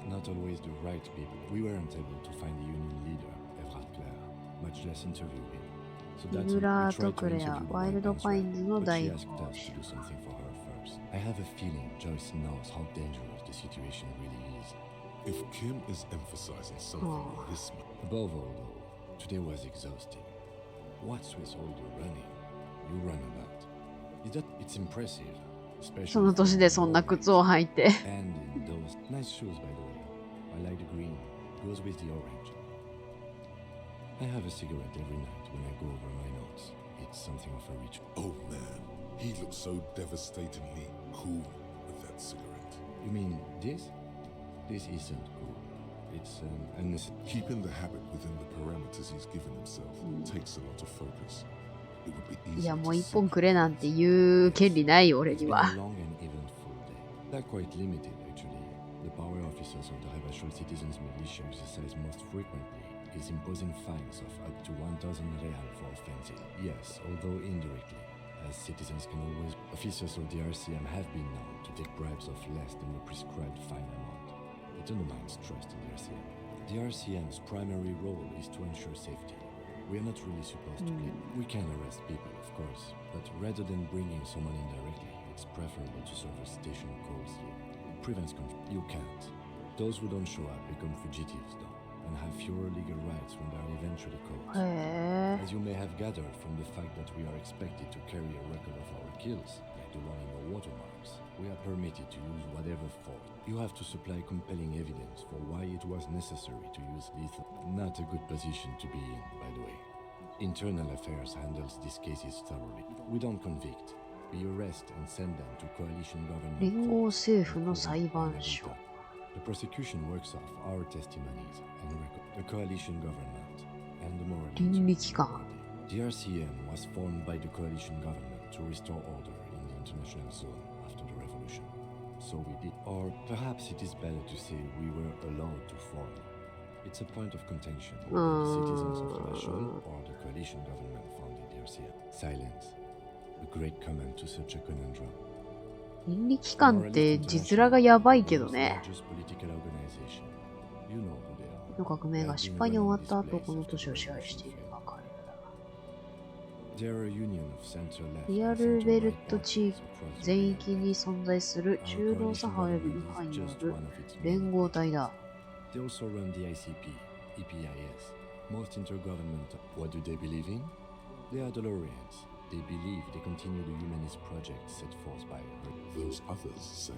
Not always the right people. We weren't able to find the union leader, Everard Clare, much less interview him. So イ that's グ it. ラ We ーと tried ク to レア、 interview the ワイル right ド ones パインズの but 代 she 表 asked us 者 to do something for her first. I have a feeling Joyce knows how dangerous the situation really is. If Kim is emphasizing something in this matter, Above all, though, today was exhausting. What's with all the running? You run a lot. It's impressive. その Especially 年でそんな靴を履いて。 and in those nice shoes, by the way. I like the green. Goes with the orange. I have a cigarette every night when I go over my notes. It's something of a ritual. oh man, he looks so devastatingly cool with that cigarette. You mean this? This isn't cool. It's unnecessary. Keeping the habit within the parameters he's given himself takes a lot of focus. It would be い easy や、 to もう一本 simply くれなんて言う権利ないよ、俺 It's に been は。 a long and eventful day. They're quite limited, actually. The power officers of the Rebachol Citizens Militia exercise most frequently is imposing fines of up to 1,000 real for offenses. Yes, although indirectly, as citizens can always... Officers of the RCM have been known to take bribes of less than the prescribed fine amount. It undermines trust in the RCM. The RCM's primary role is to ensure safety. We are not really supposed to kill. We can arrest people, of course, but rather than bringing someone in directly, it's preferable to serve as station calls here. It prevents control. You can't. Those who don't show up become fugitives, though, and have fewer legal rights when they are eventually caught. へえ。 As you may have gathered from the fact that we are expected to carry a record of our kills, like the one in the watermarks, we are permitted to use whatever force. You have to supply compelling evidence for why it was necessary to use lethal. Not a good position to be in, by the way. Internal Affairs handles these cases thoroughly. We don't convict. We arrest and send them to coalition government. 連合 courts 政府 and の put them 裁 in 判 a 所。 data. The prosecution works off our testimonies and record. The coalition government and the moral 倫理機関。 The RCM was formed by the coalition government to restore order in the international zone after the revolution. So we did. Or perhaps it is better to say we were allowed to form. It's a point of contention whether the citizens of Rebachol or the coalition government founded the RCM. Silence. A great comment to such a conundrum. 倫理機関って実らがやばいけどね。 の革命が失敗に終わった後、この都市を支配しているが彼らだ。リアルベルト地域全域に存在する中道左派及び右派による連合体だ。 They also run the ICP, EPIS, most intergovernmental. What do they believe in? They are DeLoreans. They believe they continue the humanist project set forth by her. those others say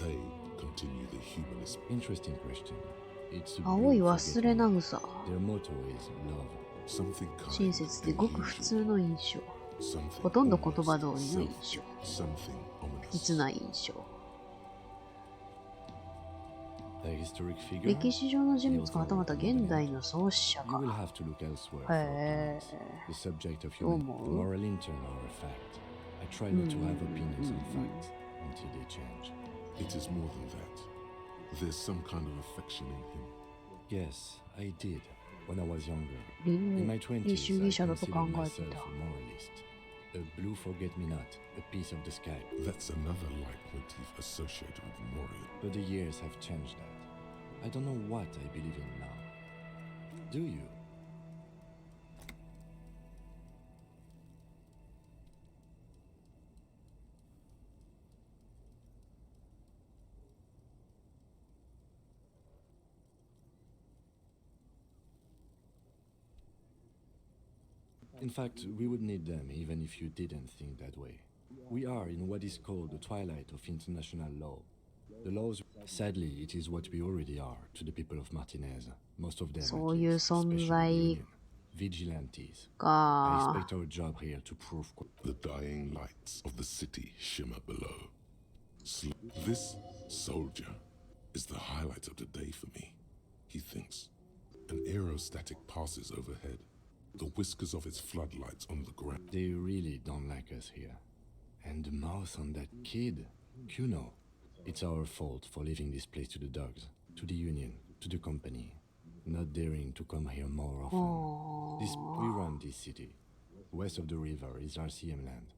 they continue the humanist. Interesting question. It's a 青い blue 忘れ forget-me-not. 草。 Their motto is love. Something 親 kind 切で and ごく普通 usual. の印象。 Something ほとんど言葉 almost 通りの印象。 something ominous. 切ない印象。 A historic figure? 歴史上の人物かはたまた現代の創始者 You か。 will have to look elsewhere for へ opinions. The subject of どう human 思 the う moral intern are a fact. I try not to have opinions on facts until they change. It is more than that. There's some kind of affection in him. Yes, I did when I was younger. 倫 In my 理 20s, 主 I 義者だと considered 考えて myself いた。 a moralist. A blue forget-me-not, a piece of the sky. That's another leitmotif associated with Morian. But the years have changed that. I don't know what I believe in now. Do you? In fact, we would need them even if you didn't think that way. We are in what is called the twilight of international law. The laws, sadly, it is what we already are to the people of Martinez. Most of them, そういう especially the 存在 union. Vigilantes. I か。 expect our job here to prove The dying lights of the city shimmer below. This soldier is the highlight of the day for me, he thinks. An aerostatic passes overhead, the whiskers of its floodlights on the ground. They really don't like us here. And the mouth on that kid, Kuno. It's our fault for leaving this place to the dogs, to the union, to the company, not daring to come here more often. We run this city. West of the river is RCM land.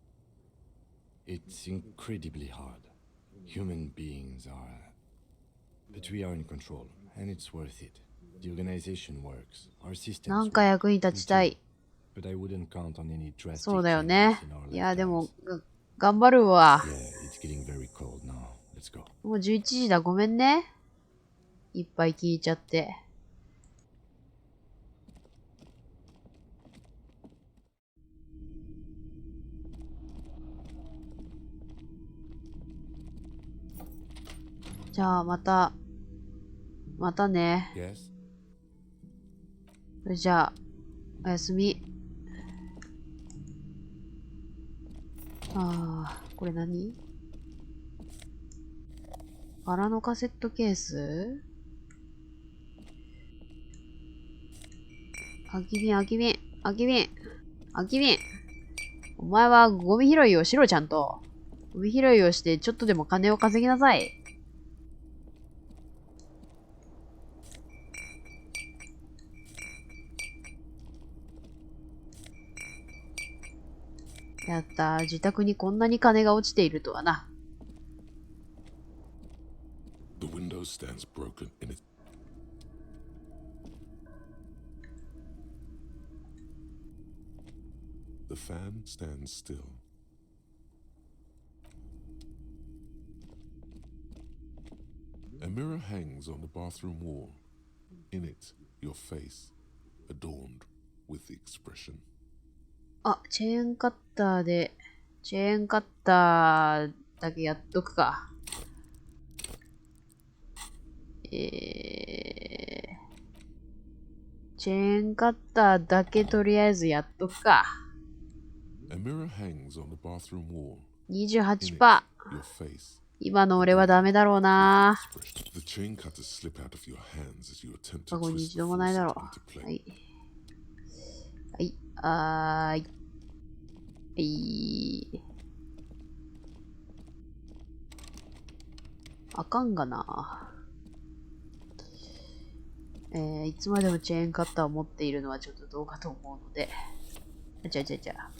It's incredibly hard. Human beings are... But we are in control, and it's worth it. The organization works. Our systems なんか役に立ちたい。 But I wouldn't count on any drastic そうだよ changes ね。 in our いや、でも lifetimes. 頑張るわ。 Yeah, it's getting very cold now. Let's go. もう11時だ。ごめんね。いっぱい聞いちゃって。じゃあ、またね。 Yes? それじゃあ、おやすみ。これ何？バラのカセットケース？空き瓶。お前はゴミ拾いをしろ、ちゃんと。ゴミ拾いをして、ちょっとでも金を稼ぎなさい。やった。自宅にこんなに金が落ちているとはな。The window stands broken in its... The fan stands still. A mirror hangs on the bathroom wall. In it, your face, adorned with the expression. あ、チェーンカッターだけやっとくか。チェーンカッターだけとりあえずやっとくか。A mirror hangs on the bathroom wall. 28%。 Your face. 今の俺はダメだろうな。 The chain cutters slip out of your hands as you attempt 過 to 去に twist 一 the 度もないだ faucet ろ into う。 play. はい。はい。あかんがな。いつまでもチェーンカッターを持っているのはちょっとどうかと思うので。じゃあ。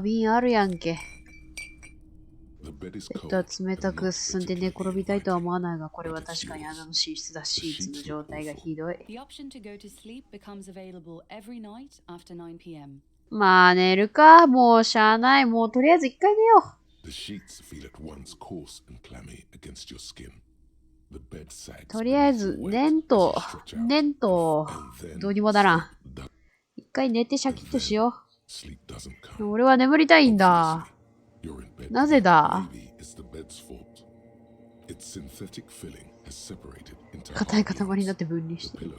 瓶あるやんけ。冷たく進んで寝転びたいとは思わないが、これは確かに穴の寝室だ。シーツの状態がひどい。まあ寝るか。もうしゃあない。もうとりあえず一回寝よう。とりあえず寝んとどうにもならん。一回寝てシャキッとしよう。俺は眠りたいんだ。なぜだ？硬い塊になって分離してる。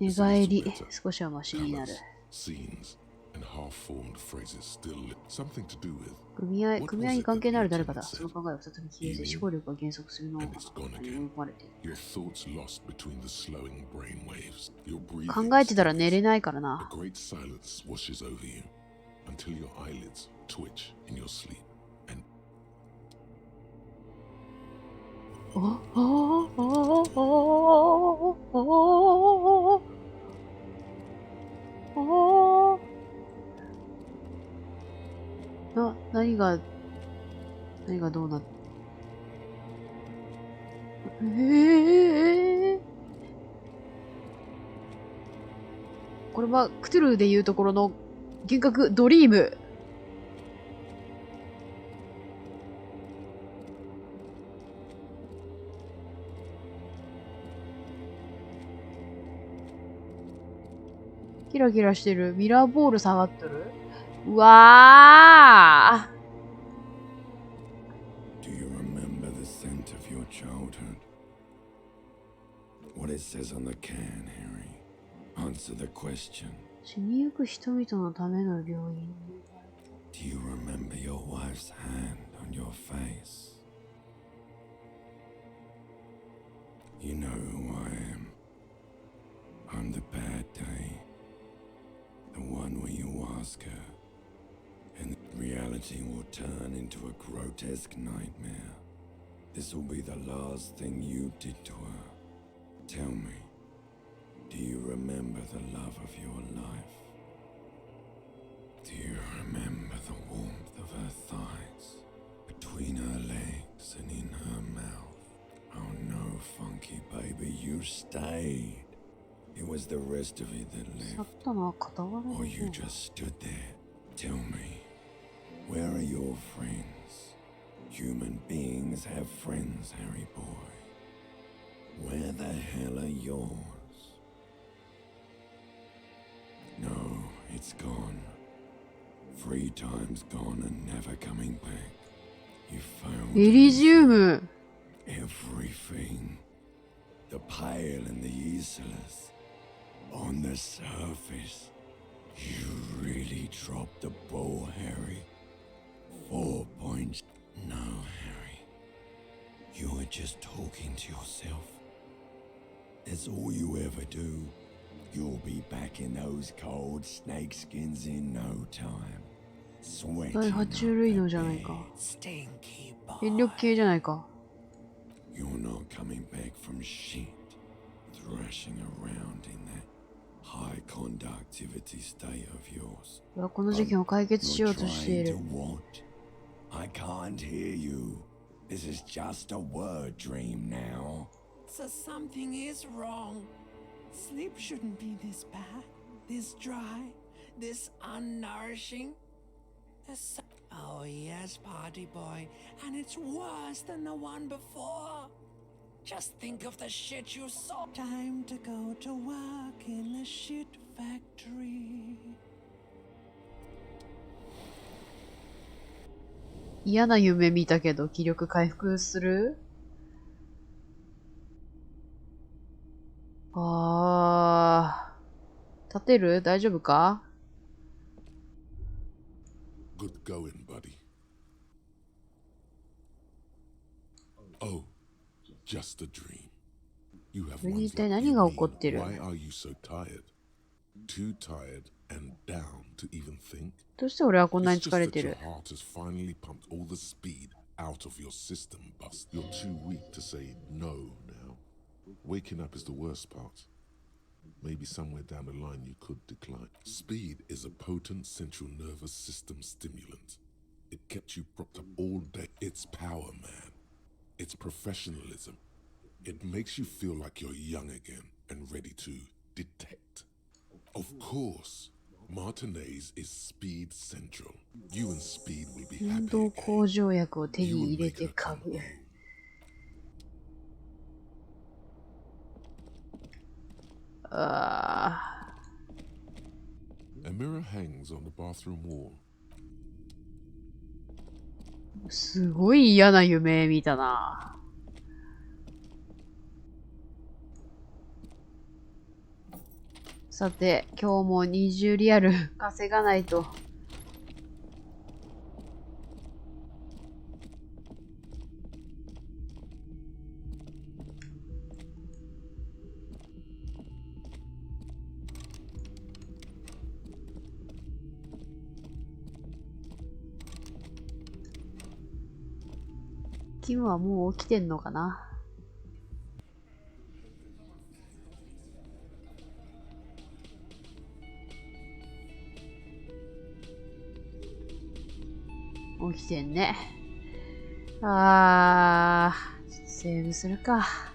寝返り、少しはマシになる。組合に関係のある誰かだ。その考えを再び消えて思考力が減速するのが読まれている。考えてたら寝れないからな。何がどうなっこれはクトゥルーでいうところの幻覚ドリーム。キラキラしてる。ミラーボール下がっとる。うわー。Do you remember the scent of your childhood? what it says on the can, Harry. Answer the question. 死にゆく人々のための病院。Do you remember your wife's hand on your face? You know who I am. I'm the bad day. The one where you ask her, and reality will turn into a grotesque nightmare. This will be the last thing you did to her. Tell me, do you remember the love of your life? Do you remember the warmth of her thighs, between her legs and in her mouth? Oh no, funky baby, you stayed. It was the rest of it that 去っ left. たのは傍らの Or you 方。 just stood there. Tell me, where are your friends? Human beings have friends, Harry boy. Where the hell are yours? No, it's gone. 3 times gone and never coming back. You failed. エリジウム。 Everything. The pale and the useless. On the surface, you really dropped the ball, Harry. 4 points. No, Harry. You were just talking to yourself. That's all you ever do. You'll be back in those cold snakeskins in no time. 第 Sweating 爬 up 虫類の the じゃないか。 bed. Stinky 権力 boy. 系じゃないか。 You're not coming back from shit. Thrashing around in that high conductivity state of yours. 俺はこの事件を解決しようとしてい You're る。 trying to what? I can't hear you. This is just a word dream now. So something is wrong. Sleep shouldn't be this bad, this dry, this unnourishing. Oh yes, party boy, and it's worse than the one before. Just think of the shit you saw. Time to go to work in the shit factory. 嫌な夢見たけど気力回復する？立てる？大丈夫か？ Good going, buddy. Oh, just a dream. You have これに ones 一体 like 何 you が mean. 起こってる？ Why are you so tired? Too tired and down to even think? どうして俺はこんなに It's 疲 just れ that て your る？ heart has finally pumped all the speed out of your system, bust. You're too weak to say no now. Waking up is the worst part. Maybe somewhere down the line you could decline. Speed is a potent central nervous system stimulant. It kept you propped up all day. It's power, man. It's professionalism. It makes you feel like you're young again and ready to detect. Of course, Martinez is Speed Central. You and Speed will be 運 happy 動 again. 向上薬を手 You に will 入れ make て her 嗅 come ぐ。 home. A mirror hangs on the bathroom wall. すごい嫌な夢見たな。さて、今日も20リアル稼がないと。キムはもう起きてんのかな？起きてんね。セーブするか。